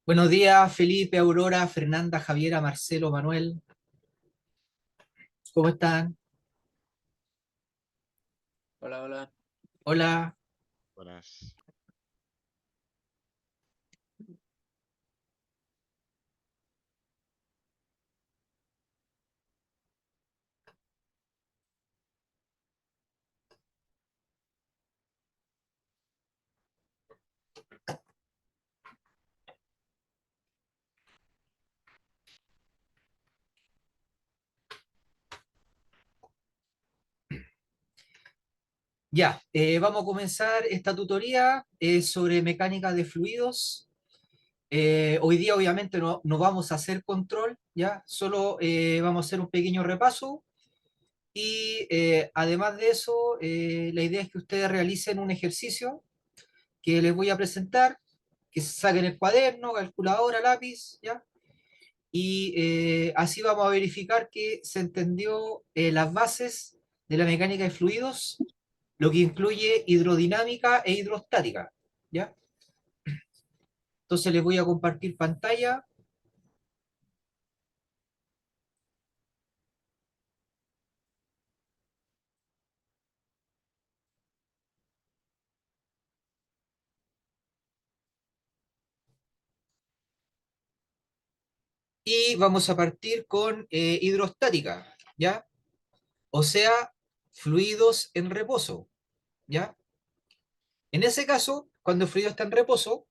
Buenos días, Felipe, Aurora, Fernanda, Javiera, Marcelo, Manuel. ¿Cómo están? Hola, hola. Hola. Buenas. Ya, vamos a comenzar esta tutoría sobre mecánica de fluidos. Hoy día obviamente no vamos a hacer control, ¿ya? Solo vamos a hacer un pequeño repaso y además de eso, la idea es que ustedes realicen un ejercicio que les voy a presentar, que saquen el cuaderno, calculadora, lápiz, ¿ya? Y así vamos a verificar que se entendió las bases de la mecánica de fluidos, lo que incluye hidrodinámica e hidrostática, ¿ya? Entonces les voy a compartir pantalla y vamos a partir con hidrostática, ¿ya? O sea, fluidos en reposo, ¿ya? En ese caso, cuando el fluido está en reposo,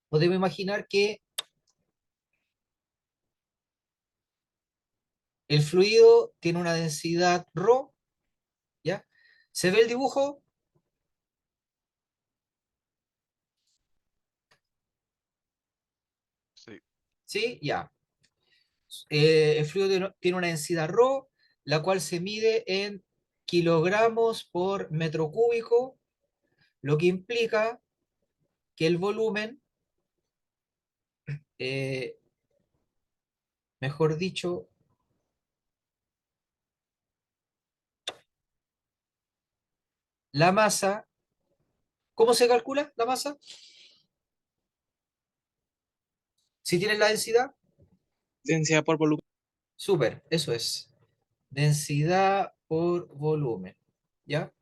podemos imaginar que el fluido tiene una densidad ρ, ¿ya? ¿Se ve el dibujo? Sí, Sí, ya. El fluido tiene una densidad ρ, la cual se mide en kilogramos por metro cúbico, lo que implica que el volumen, eh, mejor dicho, la masa, ¿cómo se calcula la masa? Si tienes la densidad, Densidad por volumen. súper, eso es. Densidad por volumen, ¿ya?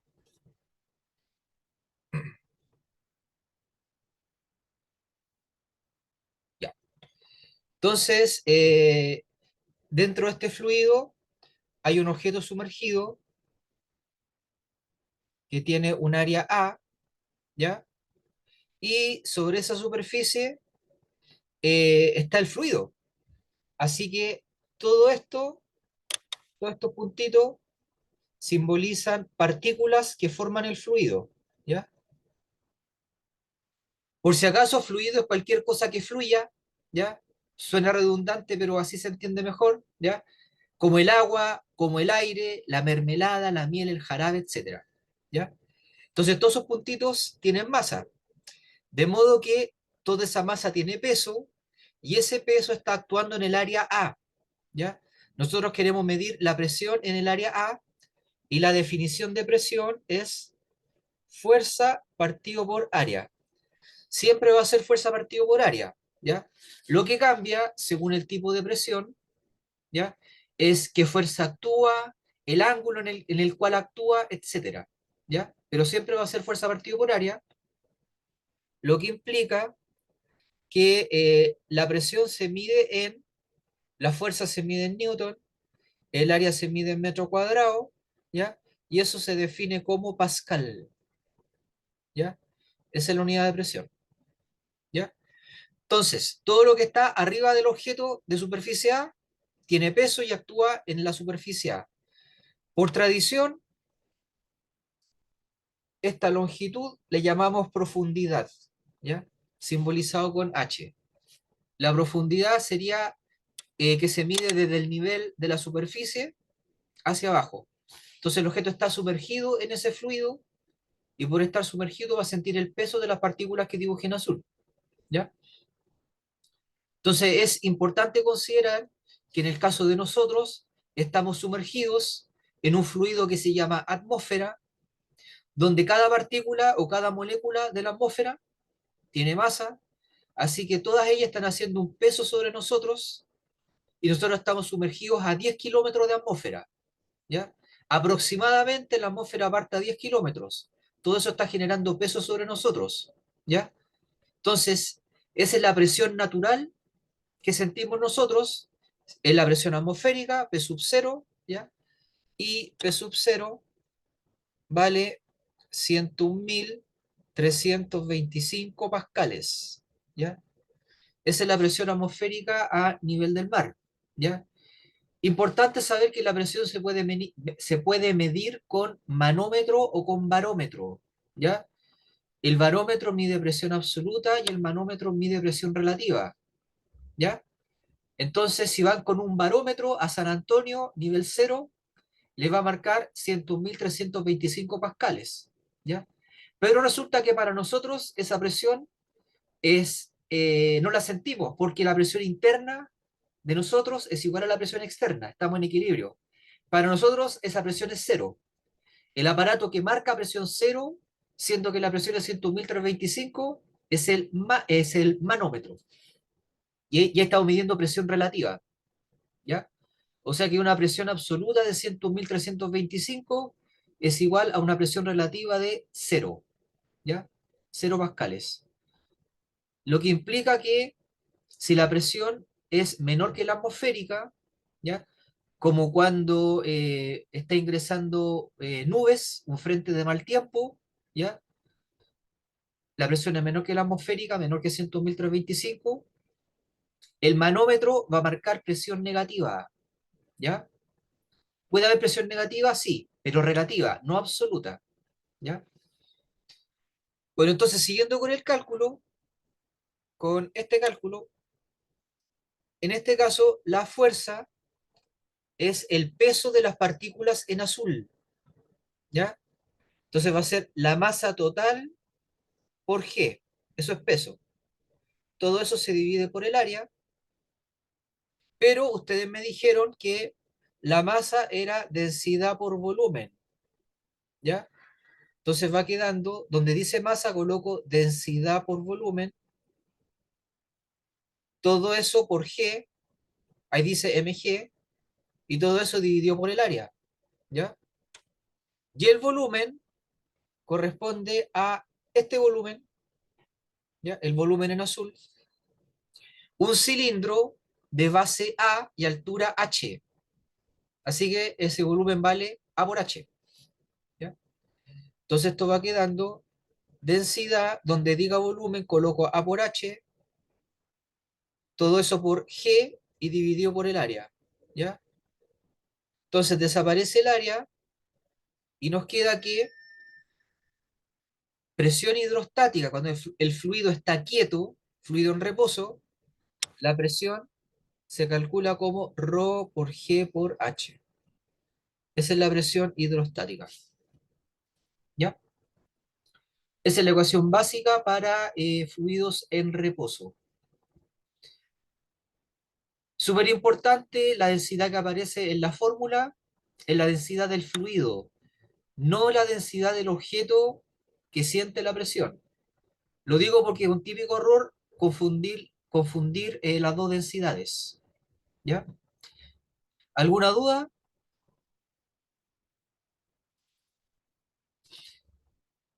Ya. Entonces, dentro de este fluido hay un objeto sumergido que tiene un área A, ¿ya? Y sobre esa superficie está el fluido. Así que todo esto, todos estos puntitos simbolizan partículas que forman el fluido, ¿ya? Por si acaso, fluido es cualquier cosa que fluya, ¿ya? Suena redundante, pero así se entiende mejor, ¿ya? Como el agua, como el aire, la mermelada, la miel, el jarabe, etcétera, ¿ya? Entonces, todos esos puntitos tienen masa, de modo que toda esa masa tiene peso y ese peso está actuando en el área A, ¿ya? Nosotros queremos medir la presión en el área A y la definición de presión es fuerza partido por área. Siempre va a ser fuerza partido por área, ¿ya? Lo que cambia según el tipo de presión, ¿ya? Es qué fuerza actúa, el ángulo en el cual actúa, etcétera, ¿ya? Pero siempre va a ser fuerza partido por área, lo que implica que la presión se mide la fuerza se mide en Newton, el área se mide en metro cuadrado, ¿ya? Y eso se define como Pascal, ¿ya? Esa es la unidad de presión, ¿ya? Entonces, todo lo que está arriba del objeto de superficie A tiene peso y actúa en la superficie A. Por tradición, esta longitud le llamamos profundidad, ¿ya? Simbolizado con H. La profundidad sería que se mide desde el nivel de la superficie hacia abajo. Entonces el objeto está sumergido en ese fluido y por estar sumergido va a sentir el peso de las partículas que dibujé en azul, ¿ya? Entonces es importante considerar que en el caso de nosotros estamos sumergidos en un fluido que se llama atmósfera, donde cada partícula o cada molécula de la atmósfera tiene masa, Así que todas ellas están haciendo un peso sobre nosotros y nosotros estamos sumergidos a 10 kilómetros de atmósfera, ¿ya? Aproximadamente la atmósfera parte a 10 kilómetros. Todo eso está generando peso sobre nosotros, ¿ya? Entonces, esa es la presión natural que sentimos nosotros, es la presión atmosférica, P sub 0, ¿ya? Y P sub 0 vale 101.325 pascales, ¿ya? Esa es la presión atmosférica a nivel del mar, ¿ya? Importante saber que la presión se puede medir con manómetro o con barómetro, ¿ya? El barómetro mide presión absoluta y el manómetro mide presión relativa, ¿ya? Entonces, si van con un barómetro a San Antonio, nivel cero, le va a marcar 101.325 pascales, ¿ya? Pero resulta que para nosotros esa presión no la sentimos, porque la presión interna de nosotros es igual a la presión externa, estamos en equilibrio. Para nosotros esa presión es cero. El aparato que marca presión cero, siendo que la presión es 101.325, es el manómetro. Y ya estamos midiendo presión relativa, ¿ya? O sea que una presión absoluta de 101.325 es igual a una presión relativa de cero, ¿ya? Cero pascales. Lo que implica que si la presión es menor que la atmosférica, ¿ya? Como cuando está ingresando nubes, un frente de mal tiempo, ¿ya? La presión es menor que la atmosférica, menor que 101.325, el manómetro va a marcar presión negativa, ¿ya? ¿Puede haber presión negativa? Sí, pero relativa, no absoluta, ¿ya? Bueno, entonces siguiendo con el cálculo, con este cálculo, en este caso la fuerza es el peso de las partículas en azul, ¿ya? Entonces va a ser la masa total por G, eso es peso. Todo eso se divide por el área, pero ustedes me dijeron que la masa era densidad por volumen, ¿ya? Entonces va quedando, donde dice masa coloco densidad por volumen, todo eso por G, ahí dice mg, y todo eso dividido por el área, ¿ya? Y el volumen corresponde a este volumen, ¿ya? El volumen en azul, un cilindro de base A y altura h. Así que ese volumen vale A por h, ¿ya? Entonces esto va quedando densidad, donde diga volumen, coloco A por h, todo eso por G y dividido por el área, ¿ya? Entonces desaparece el área y nos queda que presión hidrostática, cuando el fluido está quieto, fluido en reposo, la presión se calcula como ρ por G por H. Esa es la presión hidrostática, ¿ya? Esa es la ecuación básica para fluidos en reposo. Súper importante, la densidad que aparece en la fórmula es la densidad del fluido, no la densidad del objeto que siente la presión. Lo digo porque es un típico error confundir las dos densidades, ¿ya? ¿Alguna duda?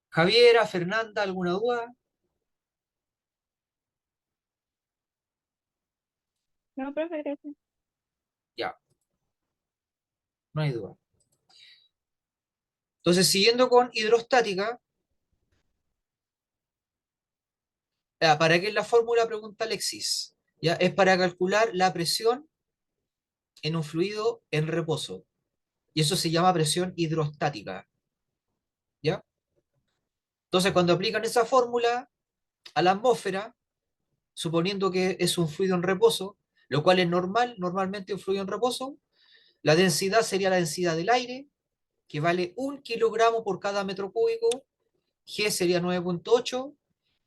Javiera, Fernanda, ¿alguna duda? No, profe, gracias. Ya, no hay duda. Entonces, siguiendo con hidrostática, ¿para qué es la fórmula? Pregunta Alexis. ¿Ya? Es para calcular la presión en un fluido en reposo. Y eso se llama presión hidrostática, ¿ya? Entonces, cuando aplican esa fórmula a la atmósfera, suponiendo que es un fluido en reposo, lo cual es normal, normalmente un fluido en reposo, la densidad sería la densidad del aire, que vale 1 kilogramo por cada metro cúbico, G sería 9,8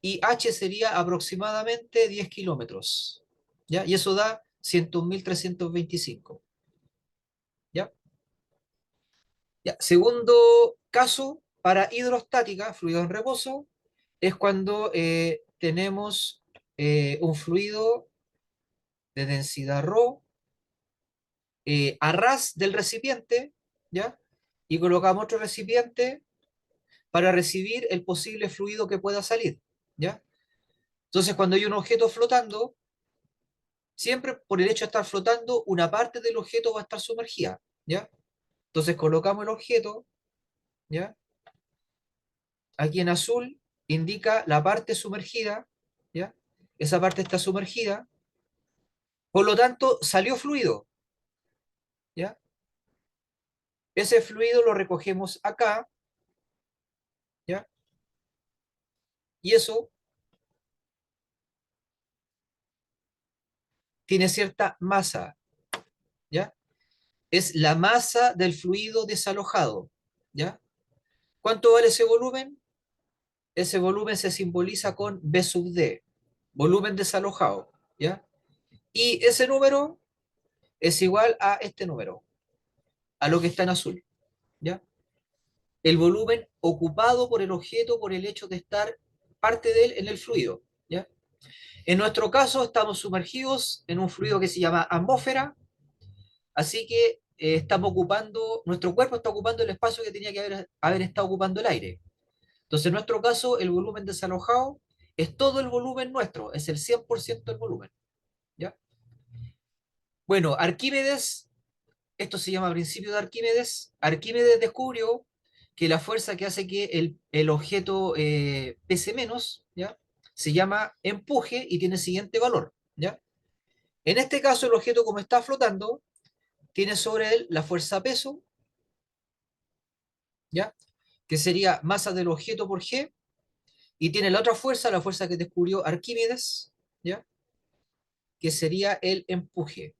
y H sería aproximadamente 10 kilómetros, ¿ya? Y eso da 101.325, ¿ya? Ya. Segundo caso, para hidrostática, fluido en reposo, es cuando tenemos un fluido de densidad ρ a ras del recipiente, ¿ya? Y colocamos otro recipiente para recibir el posible fluido que pueda salir, ¿ya? Entonces, cuando hay un objeto flotando, siempre por el hecho de estar flotando, una parte del objeto va a estar sumergida, ¿ya? Entonces colocamos el objeto, ¿ya? Aquí en azul indica la parte sumergida, ¿ya? Esa parte está sumergida, por lo tanto salió fluido, ¿ya? Ese fluido lo recogemos acá, ¿ya? Y eso tiene cierta masa, ¿ya? Es la masa del fluido desalojado, ¿ya? ¿Cuánto vale ese volumen? Ese volumen se simboliza con B sub D, volumen desalojado, ¿ya? Y ese número es igual a este número, a lo que está en azul, ¿ya? El volumen ocupado por el objeto por el hecho de estar parte de él en el fluido, ¿ya? En nuestro caso estamos sumergidos en un fluido que se llama atmósfera, así que estamos ocupando, nuestro cuerpo está ocupando el espacio que tenía que haber estado ocupando el aire. Entonces, en nuestro caso, el volumen desalojado es todo el volumen nuestro, es el 100% del volumen, ¿ya? Bueno, Arquímedes, esto se llama principio de Arquímedes. Arquímedes descubrió que la fuerza que hace que el objeto pese menos, ¿ya? Se llama empuje y tiene el siguiente valor, ¿ya? En este caso, el objeto, como está flotando, tiene sobre él la fuerza peso, ¿ya? Que sería masa del objeto por G, y tiene la otra fuerza, la fuerza que descubrió Arquímedes, ¿ya? Que sería el empuje,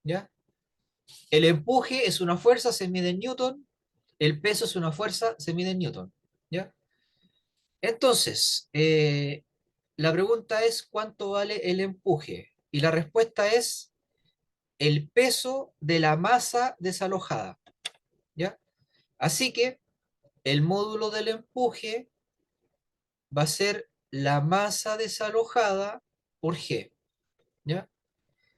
¿ya? El empuje es una fuerza, se mide en Newton, el peso es una fuerza, se mide en Newton, ¿ya? Entonces, la pregunta es, ¿cuánto vale el empuje? Y la respuesta es el peso de la masa desalojada, ¿ya? Así que el módulo del empuje va a ser la masa desalojada por G, ¿ya?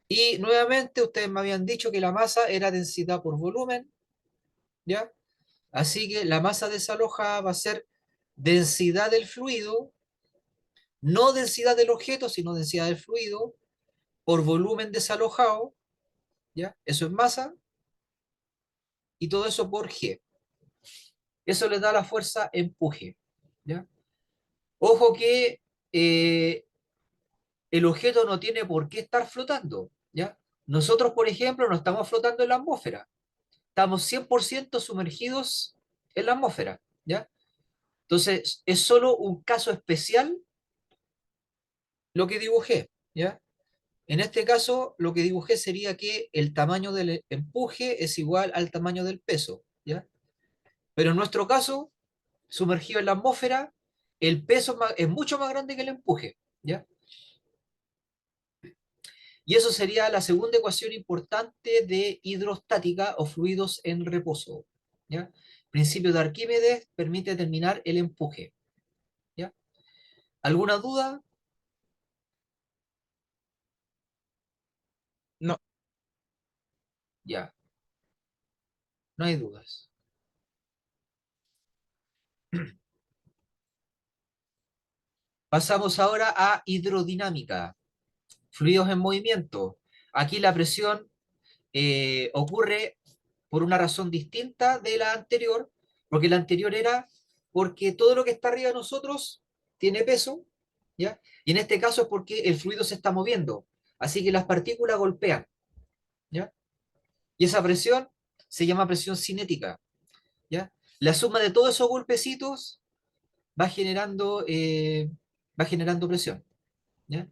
Y nuevamente ustedes me habían dicho que la masa era densidad por volumen, ¿ya? Así que la masa desalojada va a ser densidad del fluido, no densidad del objeto, sino densidad del fluido, por volumen desalojado, ¿ya? Eso es masa, y todo eso por G. Eso le da la fuerza empuje, ¿ya? Ojo que eh, el objeto no tiene por qué estar flotando, ¿ya? Nosotros, por ejemplo, no estamos flotando en la atmósfera, estamos 100% sumergidos en la atmósfera, ¿ya? Entonces, es solo un caso especial lo que dibujé, ¿ya? En este caso, lo que dibujé sería que el tamaño del empuje es igual al tamaño del peso, ¿ya? Pero en nuestro caso, sumergido en la atmósfera, el peso es mucho más grande que el empuje, ¿ya? Y eso sería la segunda ecuación importante de hidrostática o fluidos en reposo, ¿ya? Principio de Arquímedes permite determinar el empuje, ¿ya? ¿Alguna duda? No, Ya, no hay dudas. Pasamos ahora a hidrodinámica, fluidos en movimiento. Aquí la presión ocurre por una razón distinta de la anterior, porque la anterior era porque todo lo que está arriba de nosotros tiene peso, ¿ya? Y en este caso es porque el fluido se está moviendo, así que las partículas golpean, ¿ya? Y esa presión se llama presión cinética, ¿ya? La suma de todos esos golpecitos va generando, va generando presión, ¿ya?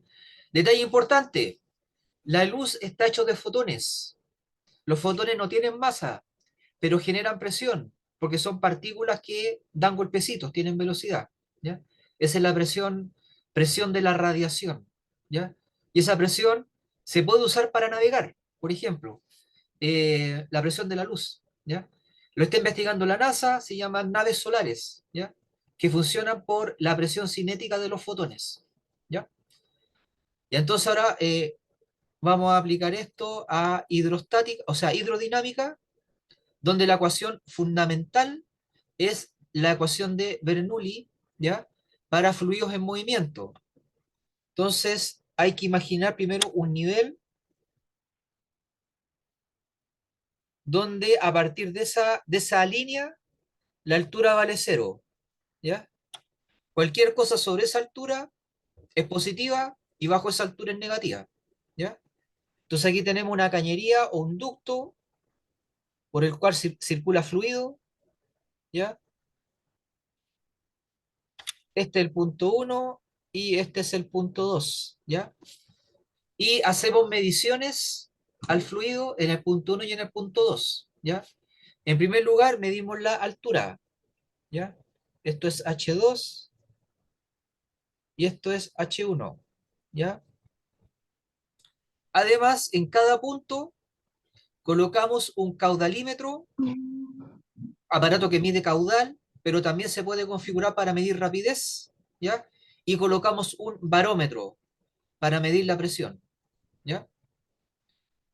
Detalle importante, la luz está hecha de fotones. Los fotones no tienen masa, pero generan presión, porque son partículas que dan golpecitos, tienen velocidad, ¿ya? Esa es la presión de la radiación, ¿ya? Y esa presión se puede usar para navegar, por ejemplo, la presión de la luz, ¿ya? Lo está investigando la NASA, se llaman naves solares, ¿ya? Que funcionan por la presión cinética de los fotones, ¿ya? Y entonces ahora vamos a aplicar esto a hidrostática, o sea, hidrodinámica, donde la ecuación fundamental es la ecuación de Bernoulli, ¿ya? Para fluidos en movimiento. Entonces, hay que imaginar primero un nivel donde a partir de esa línea la altura vale cero, ¿ya? Cualquier cosa sobre esa altura es positiva y bajo esa altura es negativa, ¿ya? Entonces aquí tenemos una cañería o un ducto por el cual circula fluido, ¿ya? Este es el punto 1 y este es el punto 2, ¿ya? Y hacemos mediciones al fluido en el punto 1 y en el punto 2, ¿ya? En primer lugar, medimos la altura, ¿ya? Esto es H2 y esto es H1, ¿ya? Además, en cada punto colocamos un caudalímetro, aparato que mide caudal, pero también se puede configurar para medir rapidez, ¿ya? Y colocamos un barómetro para medir la presión, ¿ya?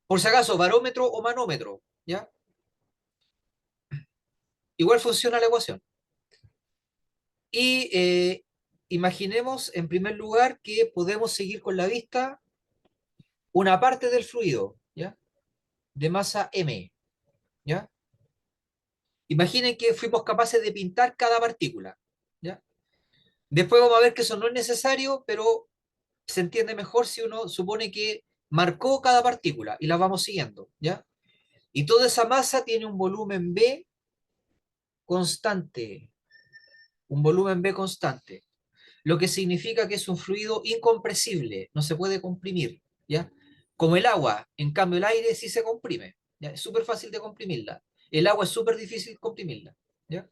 Por si acaso, barómetro o manómetro, ¿ya? Igual funciona la ecuación. Y imaginemos en primer lugar que podemos seguir con la vista una parte del fluido, ¿ya? De masa M, ¿ya? Imaginen que fuimos capaces de pintar cada partícula, ¿ya? Después vamos a ver que eso no es necesario, pero se entiende mejor si uno supone que marcó cada partícula y la vamos siguiendo, ¿ya? Y toda esa masa tiene un volumen B constante, un volumen B constante, lo que significa que es un fluido incompresible, no se puede comprimir, ¿ya? Como el agua, en cambio el aire sí se comprime, ¿ya? Es súper fácil de comprimirla. El agua es súper difícil comprimirla, ¿ya?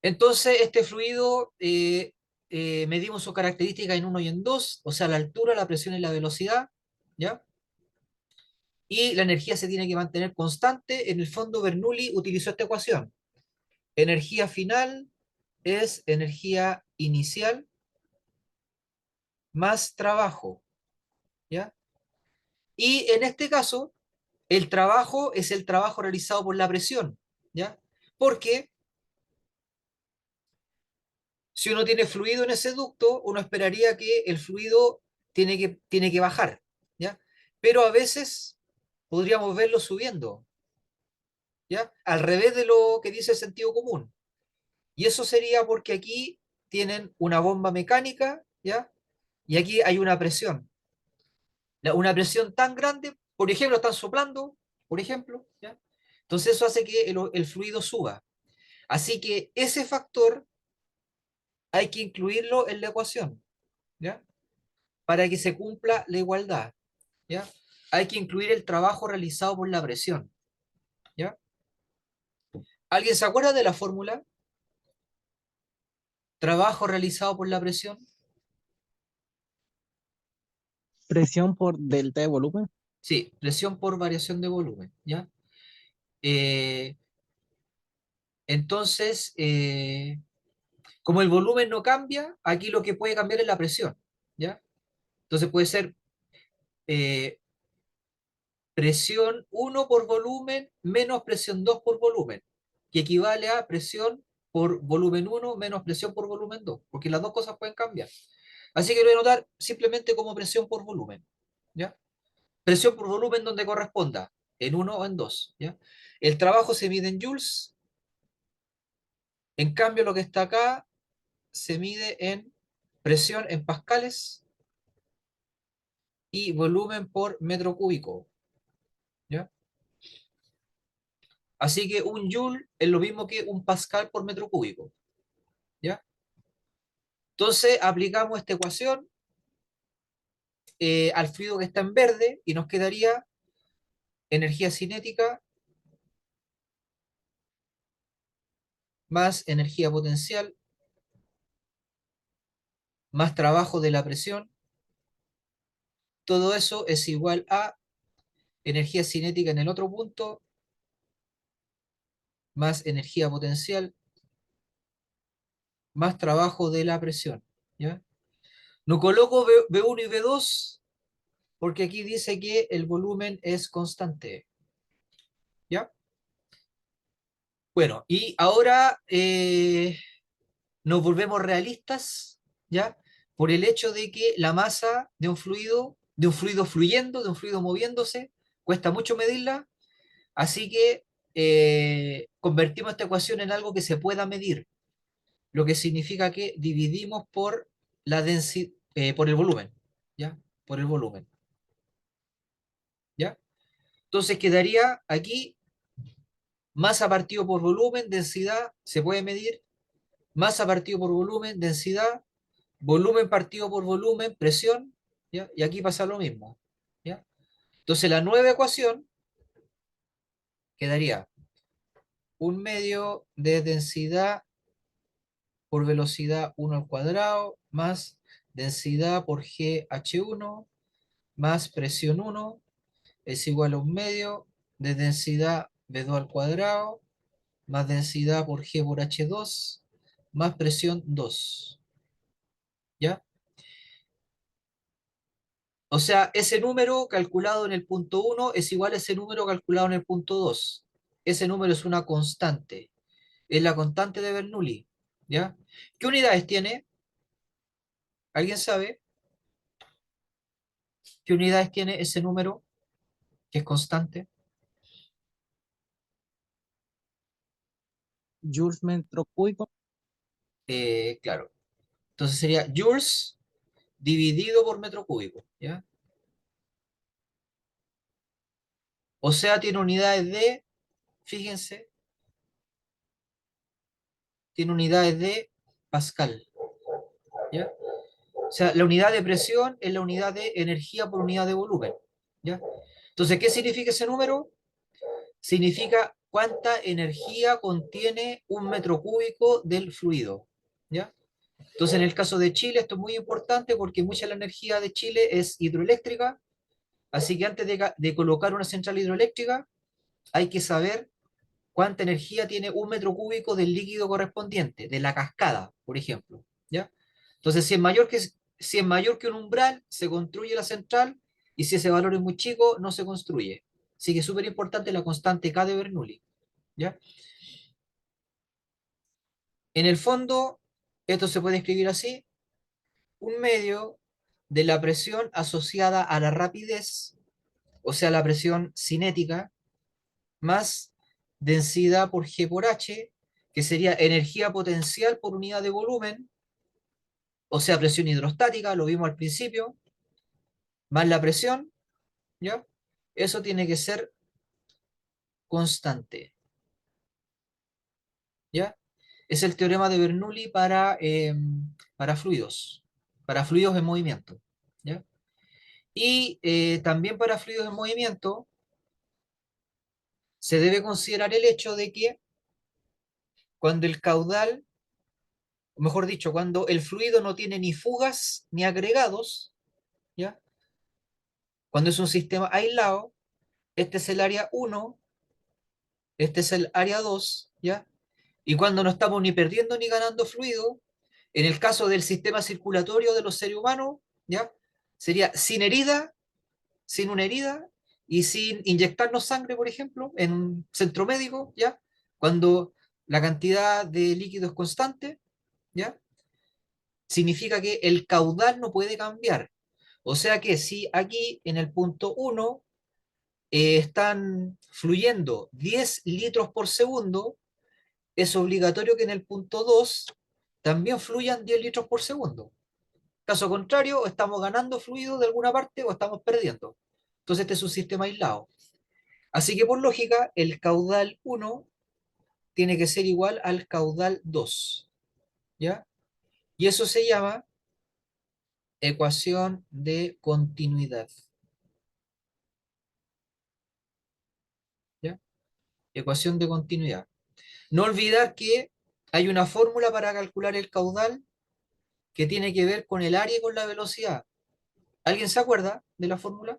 Entonces, este fluido medimos sus características en 1 y en 2, o sea, la altura, la presión y la velocidad, ¿ya? Y la energía se tiene que mantener constante. En el fondo, Bernoulli utilizó esta ecuación. Energía final es energía inicial más trabajo, ¿ya? Y en este caso, el trabajo es el trabajo realizado por la presión, ¿ya? Porque si uno tiene fluido en ese ducto, uno esperaría que el fluido tiene que bajar, ¿ya? Pero a veces podríamos verlo subiendo, ¿ya? Al revés de lo que dice el sentido común. Y eso sería porque aquí tienen una bomba mecánica, ¿ya? Y aquí hay una presión. Una presión tan grande, por ejemplo, están soplando, por ejemplo, ¿ya? Entonces eso hace que el fluido suba. Así que ese factor hay que incluirlo en la ecuación, ¿ya? Para que se cumpla la igualdad, ¿ya? Hay que incluir el trabajo realizado por la presión, ¿ya? ¿Alguien se acuerda de la fórmula? Trabajo realizado por la presión. Presión por delta de volumen. Sí, presión por variación de volumen, ¿ya? Eh, entonces, como el volumen no cambia, aquí lo que puede cambiar es la presión, ¿ya? Entonces puede ser eh, presión 1 por volumen menos presión 2 por volumen, que equivale a presión por volumen 1 menos presión por volumen 2, porque las dos cosas pueden cambiar. Así que lo voy a anotar simplemente como presión por volumen, ¿ya? Presión por volumen donde corresponda, en 1 o en 2, ¿ya? El trabajo se mide en joules, en cambio lo que está acá se mide en presión en pascales y volumen por metro cúbico, ¿ya? Así que un joule es lo mismo que un pascal por metro cúbico, ¿ya? Entonces aplicamos esta ecuación al fluido que está en verde y nos quedaría energía cinética más energía potencial más trabajo de la presión. Todo eso es igual a energía cinética en el otro punto más energía potencial más trabajo de la presión, ¿ya? No coloco B1 y B2 porque aquí dice que el volumen es constante. ¿Ya? Bueno, y ahora nos volvemos realistas, ¿ya? Por el hecho de que la masa de un fluido fluyendo, de un fluido moviéndose, cuesta mucho medirla, así que convertimos esta ecuación en algo que se pueda medir, lo que significa que dividimos por la densidad, por el volumen, ¿ya? Por el volumen, ¿ya? Entonces quedaría aquí masa partido por volumen, densidad, se puede medir, masa partido por volumen, densidad, volumen partido por volumen, presión, ¿ya? Y aquí pasa lo mismo, ¿ya? Entonces la nueva ecuación quedaría un medio de densidad por velocidad 1 al cuadrado más densidad por GH1 más presión 1 es igual a un medio de densidad B2 al cuadrado más densidad por G por H2 más presión 2, ¿ya? O sea, ese número calculado en el punto 1 es igual a ese número calculado en el punto 2. Ese número es una constante. Es la constante de Bernoulli, ¿ya? ¿Qué unidades tiene? ¿Alguien sabe qué unidades tiene ese número que es constante? Joules metro cúbico. Claro. Entonces sería joules dividido por metro cúbico, ¿ya? O sea, tiene unidades de, fíjense, tiene unidades de Pascal, ¿ya? O sea, la unidad de presión es la unidad de energía por unidad de volumen, ¿ya? Entonces, ¿qué significa ese número? Significa cuánta energía contiene un metro cúbico del fluido, ¿ya? Entonces, en el caso de Chile, esto es muy importante porque mucha de la energía de Chile es hidroeléctrica, así que antes de colocar una central hidroeléctrica, hay que saber cuánta energía tiene un metro cúbico del líquido correspondiente, de la cascada, por ejemplo, ¿ya? Entonces, si es mayor que un umbral, se construye la central, y si ese valor es muy chico, no se construye. Así que es súper importante la constante K de Bernoulli, ¿ya? En el fondo, esto se puede escribir así: un medio de la presión asociada a la rapidez, o sea, la presión cinética, más densidad por G por H, que sería energía potencial por unidad de volumen, o sea, presión hidrostática, lo vimos al principio, más la presión, ¿ya? Eso tiene que ser constante, ¿ya? Es el teorema de Bernoulli para fluidos en movimiento, ¿ya? Y también para fluidos en movimiento se debe considerar el hecho de que cuando el caudal, o mejor dicho, cuando el fluido no tiene ni fugas ni agregados, ¿ya? Cuando es un sistema aislado, este es el área 1, este es el área 2, ¿ya? Y cuando no estamos ni perdiendo ni ganando fluido, en el caso del sistema circulatorio de los seres humanos, ¿ya? Sería sin herida, sin una herida y sin inyectarnos sangre, por ejemplo, en un centro médico, ¿ya? Cuando la cantidad de líquido es constante, ¿ya? Significa que el caudal no puede cambiar. O sea que si aquí en el punto 1 están fluyendo 10 litros por segundo, es obligatorio que en el punto 2 también fluyan 10 litros por segundo. Caso contrario, o estamos ganando fluido de alguna parte o estamos perdiendo. Entonces este es un sistema aislado. Así que por lógica, el caudal 1 tiene que ser igual al caudal 2, ¿ya? Y eso se llama ecuación de continuidad, ¿ya? Ecuación de continuidad. No olvidar que hay una fórmula para calcular el caudal que tiene que ver con el área y con la velocidad. ¿Alguien se acuerda de la fórmula?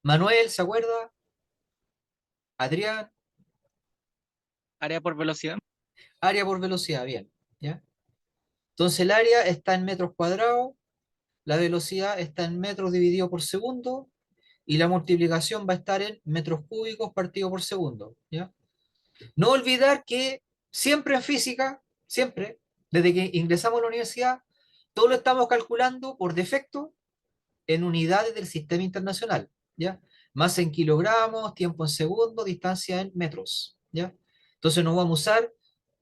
Manuel, ¿se acuerda? Adrián, Área por velocidad. Área por velocidad, bien, ¿ya? Entonces el área está en metros cuadrados, la velocidad está en metros dividido por segundo, y la multiplicación va a estar en metros cúbicos partido por segundo, ¿ya? No olvidar que siempre en física, siempre, desde que ingresamos a la universidad, todo lo estamos calculando por defecto en unidades del sistema internacional, ¿ya? Masa en kilogramos, tiempo en segundos, distancia en metros, ¿ya? Entonces no vamos a usar,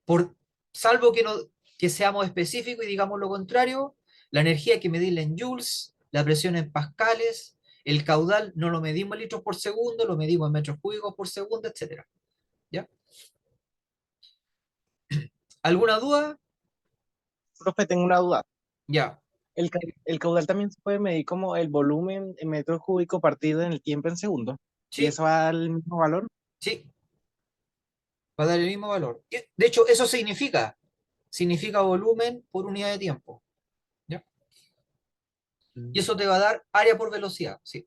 por, salvo que, no, que seamos específicos y digamos lo contrario, la energía hay que medirla en joules, la presión en pascales, el caudal no lo medimos en litros por segundo, lo medimos en metros cúbicos por segundo, etcétera, ¿ya? ¿Alguna duda? Profe, tengo una duda. Ya, El caudal también se puede medir como el volumen en metros cúbicos partido en el tiempo en segundo. ¿Y sí, eso va al mismo valor? sí, va a dar el mismo valor. De hecho, eso significa volumen por unidad de tiempo, ¿ya? Y eso te va a dar área por velocidad, ¿sí?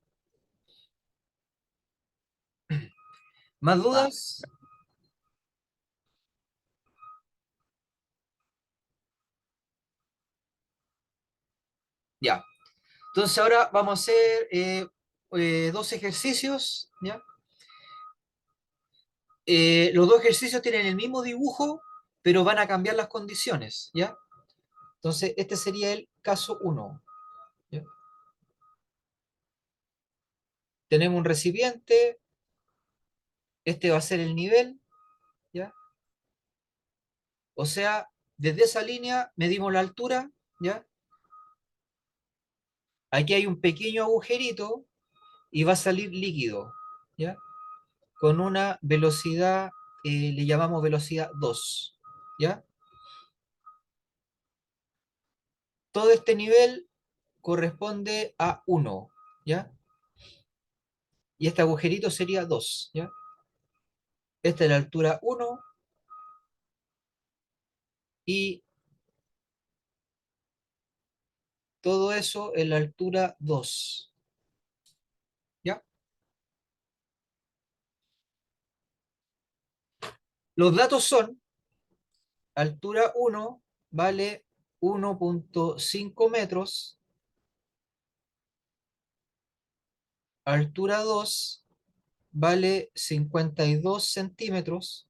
¿Más Va. dudas? Ya. Entonces ahora vamos a hacer dos ejercicios, ¿ya? Los dos ejercicios tienen el mismo dibujo, pero van a cambiar las condiciones, ¿ya? Entonces, este sería el caso uno, ¿ya? Tenemos un recipiente, este va a ser el nivel, ¿ya? O sea, desde esa línea medimos la altura, ¿ya? Aquí hay un pequeño agujerito y va a salir líquido, ¿ya? Con una velocidad, le llamamos velocidad 2, ¿ya? Todo este nivel corresponde a 1, ¿ya? Y este agujerito sería 2, ¿ya? Esta es la altura 1 y todo eso en la altura 2, ¿ya? Los datos son, altura 1 vale 1,5 metros, altura 2 vale 52 centímetros,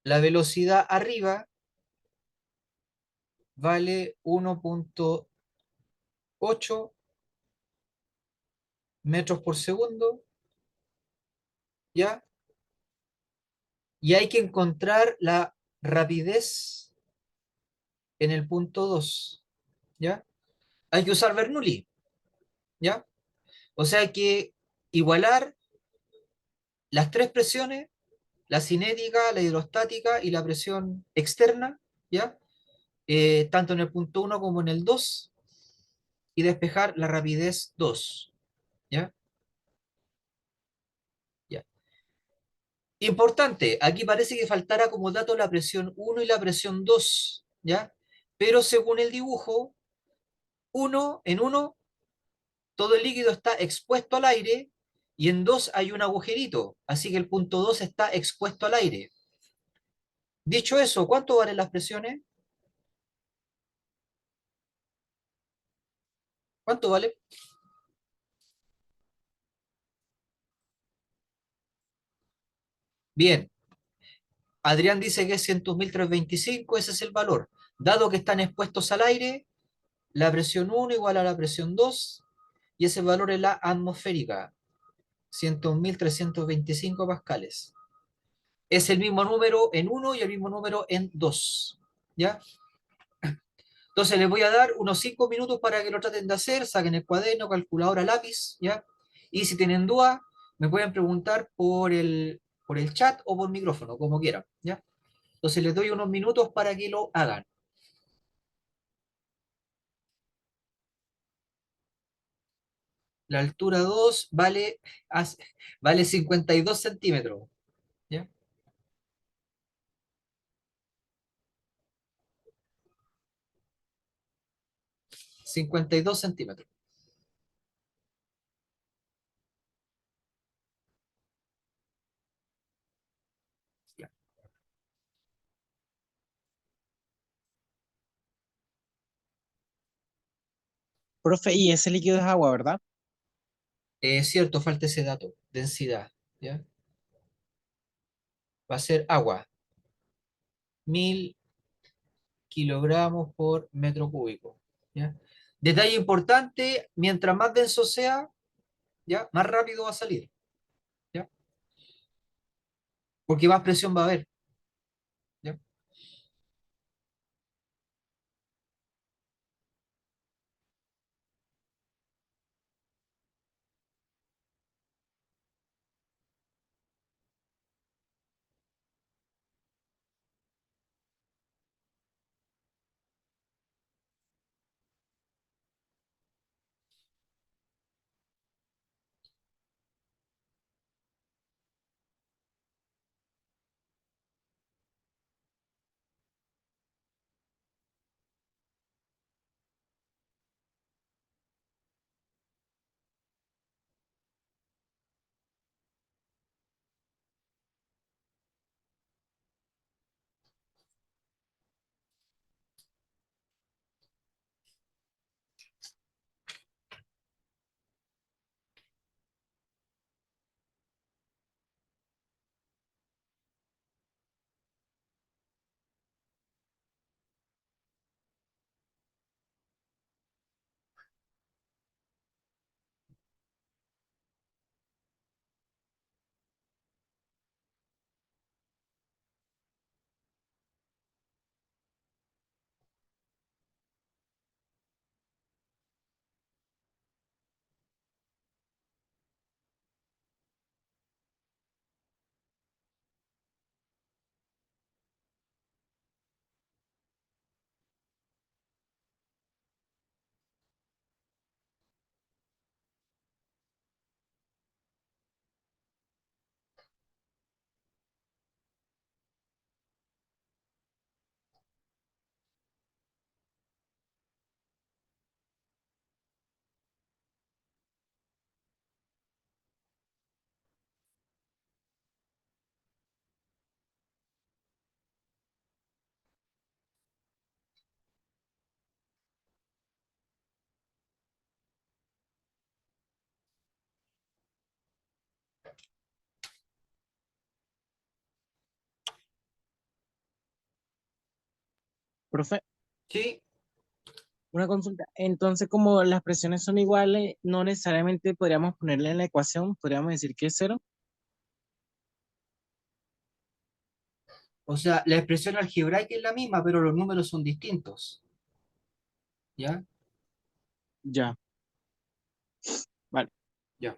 la velocidad arriba vale 1,8 metros por segundo, ¿ya? Y hay que encontrar la rapidez en el punto 2, ¿ya? Hay que usar Bernoulli, ¿ya? O sea, hay que igualar las tres presiones, la cinética, la hidrostática y la presión externa, ¿ya? Tanto en el punto 1 como en el 2, y despejar la rapidez 2, ¿ya? ¿Ya? Importante, aquí parece que faltara como dato la presión 1 y la presión 2, ¿ya? Pero según el dibujo, en 1 todo el líquido está expuesto al aire y en 2 hay un agujerito, así que el punto 2 está expuesto al aire. Dicho eso, ¿cuánto valen las presiones? ¿Cuánto vale? Bien, Adrián dice que es 100.325, ese es el valor. Dado que están expuestos al aire, la presión 1 igual a la presión 2, y ese valor es la atmosférica, 100.325 pascales. Es el mismo número en 1 y el mismo número en 2, ¿ya? Entonces les voy a dar unos 5 minutos para que lo traten de hacer, saquen el cuaderno, calculadora, lápiz, ¿ya? Y si tienen dudas, me pueden preguntar por el chat o por micrófono, como quieran, ¿ya? Entonces les doy unos minutos para que lo hagan. La altura 2 vale 52 centímetros, ¿ya? 52 centímetros. Ya. Profe, y ese líquido es agua, ¿verdad? Es cierto, falta ese dato, densidad, ¿ya? Va a ser agua, 1000 kilogramos por metro cúbico, ¿ya? Detalle importante, mientras más denso sea, ¿ya? Más rápido va a salir, ¿ya? Porque más presión va a haber, ¿ya? Profe, Sí, una consulta. Entonces, como las presiones son iguales, no necesariamente podríamos ponerle en la ecuación, podríamos decir que es cero. o sea, la expresión algebraica es la misma, pero los números son distintos, ¿ya? Ya, vale. Ya.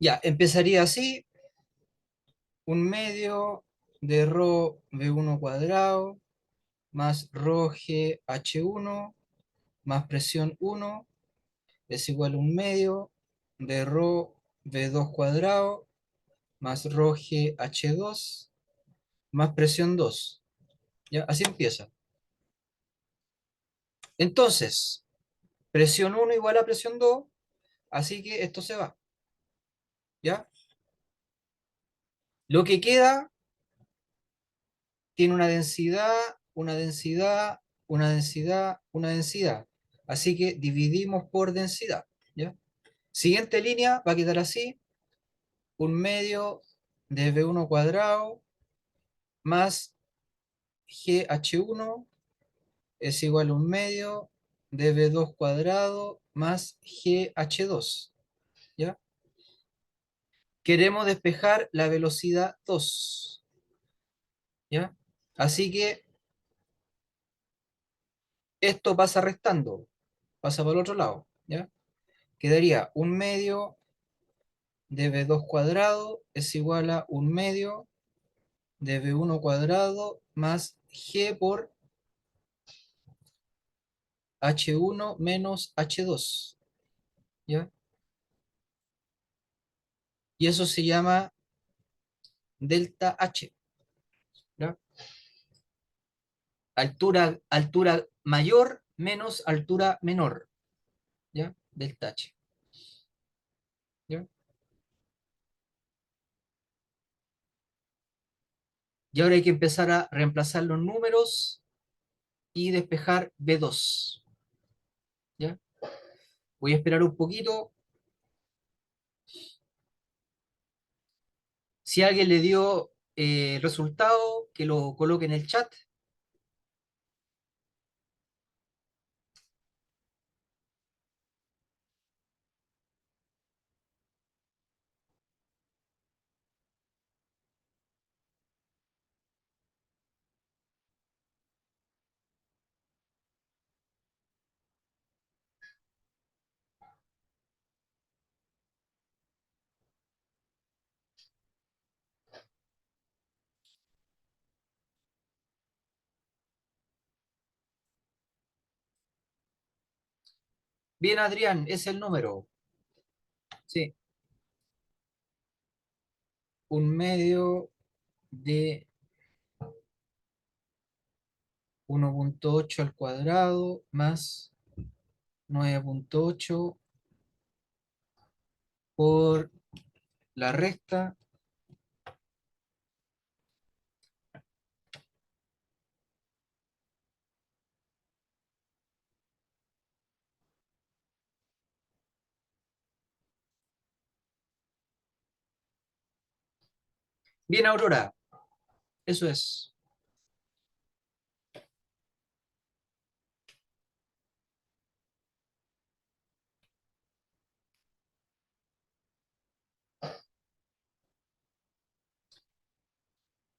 Ya, empezaría así, 1/2 de ρ V1 cuadrado más ρ G H1 más presión 1 es igual a 1/2 de ρ V2 cuadrado más ρ G H2 más presión 2. ¿Ya? Así empieza. Entonces, presión 1 igual a presión 2, así que esto se va. ¿Ya? Lo que queda tiene una densidad, una densidad, una densidad, una densidad. Así que dividimos por densidad. ¿Ya? Siguiente línea va a quedar así: 1/2 de V1 cuadrado más GH1 es igual a 1/2 de V2 cuadrado más GH2. ¿Ya? Queremos despejar la velocidad 2. ¿Ya? Así que esto pasa restando, pasa por el otro lado. ¿Ya? Quedaría 1/2 de V2 cuadrado es igual a 1/2 de V1 cuadrado más G por H1 menos H2. ¿Ya? Y eso se llama delta H. ¿Ya? Altura mayor menos altura menor. ¿Ya? Delta H. ¿Ya? Y ahora hay que empezar a reemplazar los números y despejar B2. ¿Ya? Voy a esperar un poquito. Si alguien le dio el resultado, que lo coloque en el chat. Bien, Adrián, es el número. Sí. 1/2 de 1,8 al cuadrado más 9,8 por la resta. Bien, Aurora, eso es.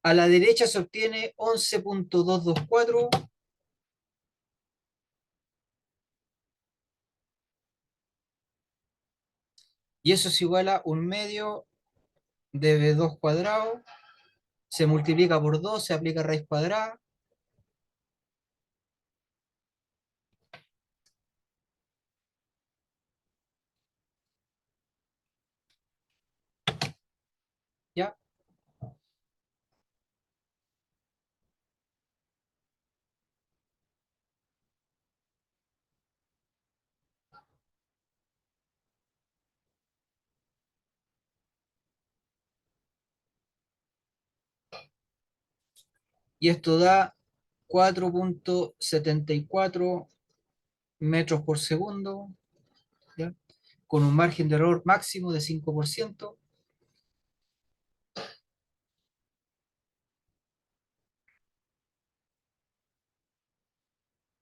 A la derecha se obtiene 11,224 y eso es igual a 1/2 de B2 cuadrado. Se multiplica por 2, se aplica raíz cuadrada. ¿Ya? Y esto da 4,74 metros por segundo, ¿ya? Con un margen de error máximo de 5%.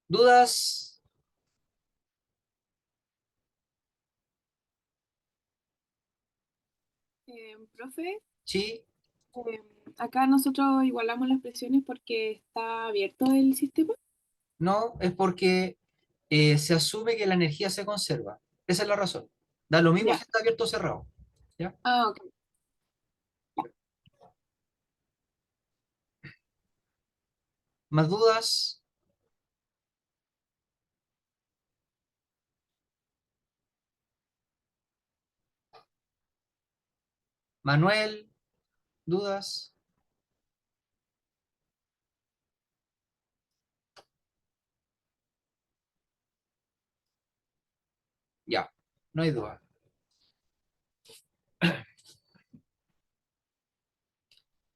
¿Dudas? Profe, Sí, eh, acá nosotros igualamos las presiones porque está abierto el sistema. no, es porque se asume que la energía se conserva. Esa es la razón. Da lo mismo si Ya, está abierto o cerrado. ¿Ya? Ah, ok. ¿Más dudas? Manuel, ¿dudas? Ya, no hay duda.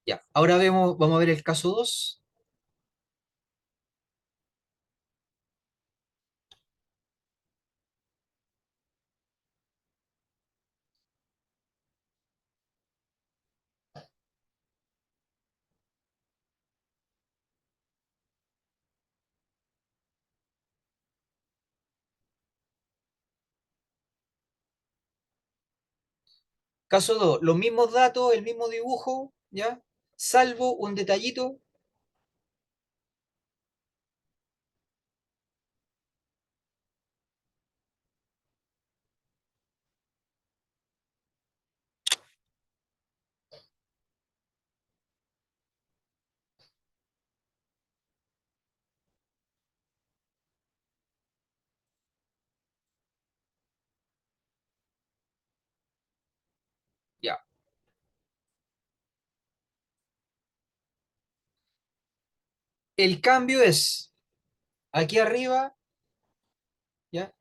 Ya, ahora vamos a ver el caso 2. Caso 2, los mismos datos, el mismo dibujo, ¿ya? Salvo un detallito. Ya. El cambio es aquí arriba, ¿ya?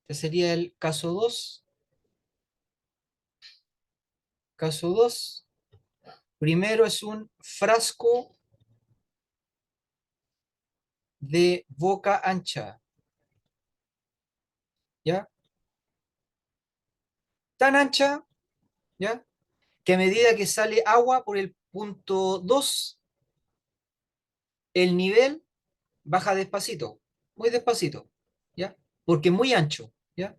Este sería el caso 2. Caso 2. Primero es un frasco de boca ancha, ¿ya? Tan ancha, ¿ya? Que a medida que sale agua por el punto 2, el nivel baja despacito, muy despacito, ¿ya? Porque es muy ancho, ¿ya?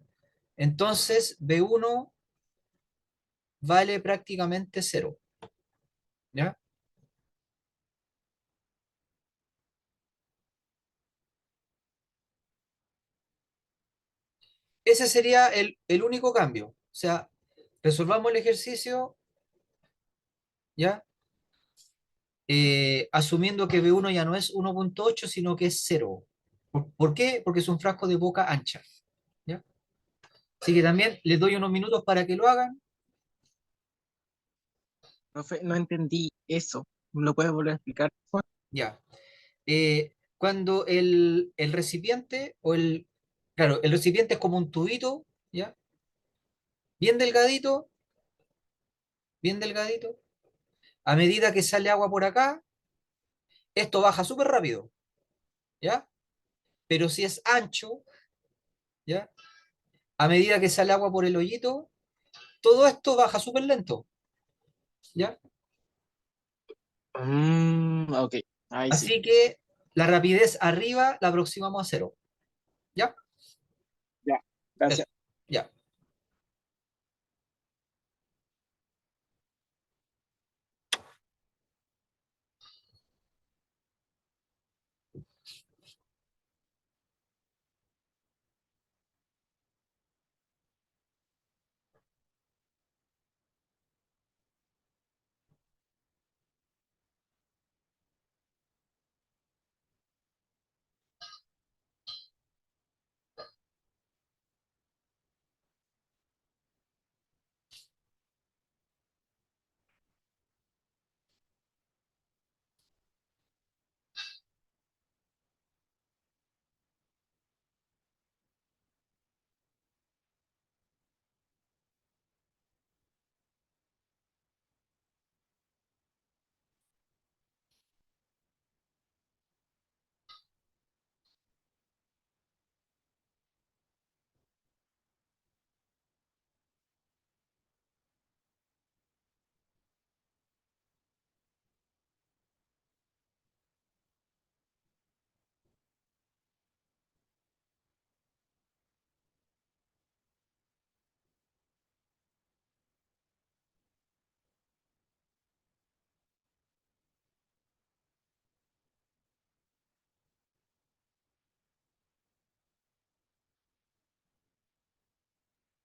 Entonces B1 vale prácticamente cero, ¿ya? Ese sería el único cambio. O sea, resolvamos el ejercicio, ¿ya? Asumiendo que B1 ya no es 1.8, sino que es cero. ¿Por qué? Porque es un frasco de boca ancha, ¿ya? Así que también les doy unos minutos para que lo hagan, Profe, no entendí eso. ¿Me lo puedes volver a explicar? Por favor? ¿ya? Cuando el recipiente claro, el recipiente es como un tubito, ¿ya? Bien delgadito, bien delgadito. A medida que sale agua por acá, esto baja súper rápido, ¿ya? Pero si es ancho, ¿ya? A medida que sale agua por el hoyito, todo esto baja súper lento, ¿ya? Ok, ahí sí. Así que la rapidez arriba la aproximamos a cero, ¿ya? Ya, Eso, gracias. ya.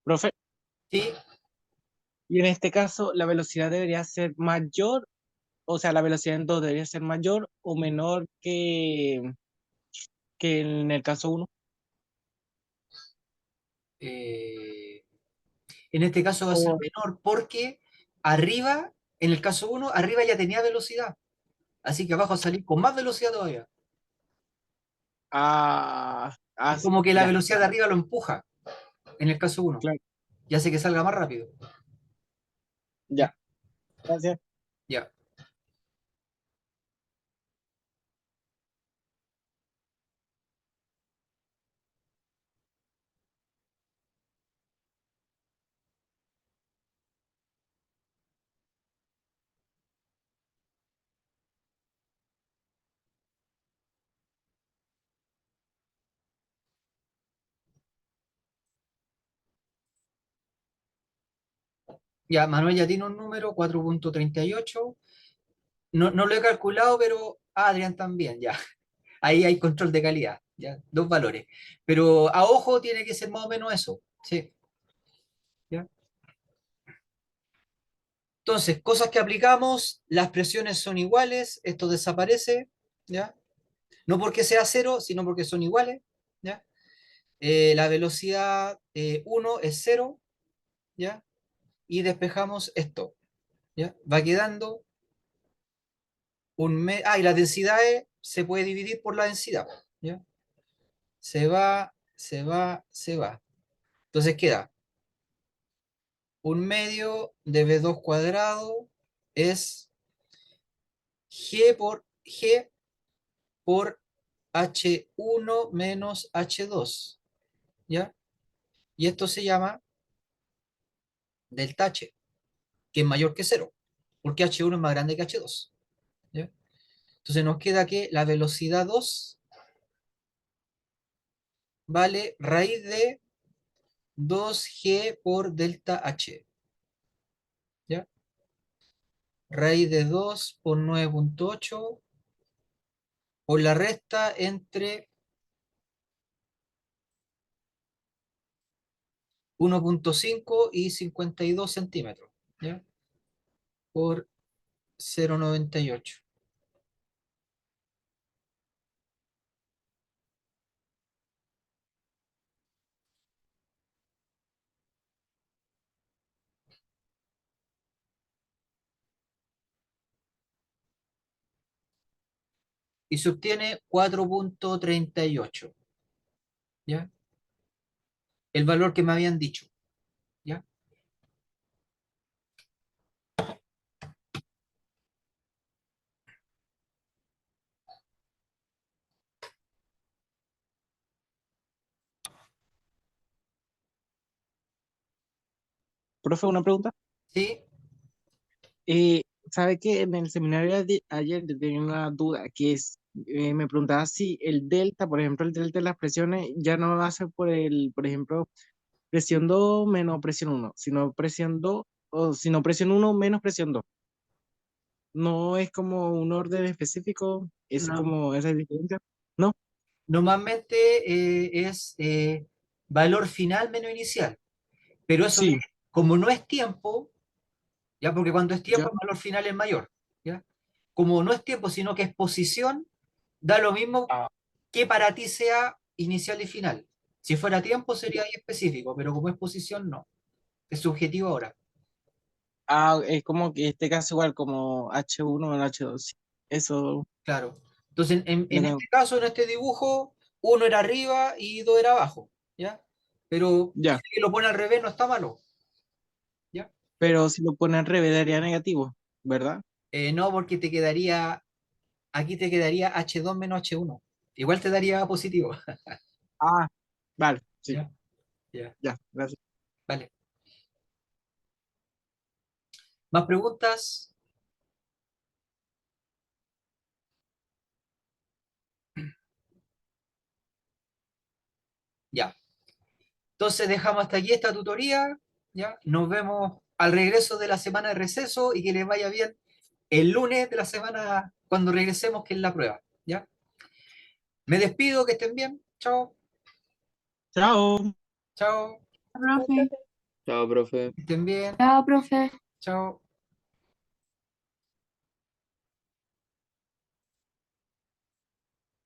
Profe, Sí, Y en este caso, la velocidad debería ser mayor, o sea, la velocidad en 2 debería ser mayor o menor que en el caso uno. Eh, en este caso va a ser O, menor porque arriba, en el caso uno, arriba ya tenía velocidad. Así que abajo va a salir con más velocidad todavía. Es sí, como que la ya, velocidad de arriba lo empuja, en el caso uno, claro, y hace que salga más rápido. ¿Ya? ya. Gracias. Ya. Ya, Manuel ya tiene un número, 4.38. No, no lo he calculado, pero Adrián también, ya. Ahí hay control de calidad, ya, dos valores. Pero a ojo tiene que ser más o menos eso, sí. ¿Ya? Entonces, cosas que aplicamos, las presiones son iguales, esto desaparece, ¿ya? No porque sea cero, sino porque son iguales, ¿ya? La velocidad 1 es cero, ¿ya? Y despejamos esto, ¿ya? Va quedando y la densidad se puede dividir por la densidad, ¿ya? Se va, se va, se va. Entonces queda un medio de B2 cuadrado es G por H1 menos H2, ¿ya? Y esto se llama delta H, que es mayor que cero, porque H1 es más grande que H2, ¿ya? Entonces nos queda que la velocidad 2 vale raíz de 2G por delta H, ¿ya? Raíz de 2 por 9.8 por la resta entre 1.5 y 52 centímetros, ¿ya? Por 0.98. Y se obtiene 4.38, ¿ya? El valor que me habían dicho, ¿ya? Profe, una pregunta. ¿Sí? Eh, ¿Sabe que en el seminario de ayer yo tenía una duda que es, me preguntaba si el delta, por ejemplo, el delta de las presiones ya no va a ser por ejemplo, presión 2 menos presión uno sino presión 2 o sino presión uno menos presión dos. No es como un orden específico, es No, como esa diferencia. No, normalmente es valor final menos inicial, pero eso sí, como no es tiempo, ¿ya? Porque cuando es ya. tiempo el valor final es mayor, ¿ya? Como no es tiempo, sino que es posición, da lo mismo Ah, que para ti sea inicial y final. Si fuera tiempo sería ahí específico, pero como es posición, no. Es subjetivo ahora. es como que este caso igual como H1 o H2. Sí. Eso, Claro. Entonces, en lo este que- caso, en este dibujo, uno era arriba y dos era abajo, ¿ya? Pero ya. si lo pone al revés, no está malo, ¿ya? Pero si lo pone al revés daría negativo, ¿verdad? No, porque aquí te quedaría H2 menos H1. Igual te daría positivo, Ah, vale, sí, ¿ya? Ya, ya, gracias. vale. ¿Más preguntas? Ya. Entonces dejamos hasta aquí esta tutoría, ¿ya? Nos vemos al regreso de la semana de receso y que les vaya bien el lunes de la semana cuando regresemos, que es la prueba, ¿ya? Me despido, que estén bien. Chao, Chao. chao. Profe. Chao, profe. Que estén bien. Chao, profe. Chao.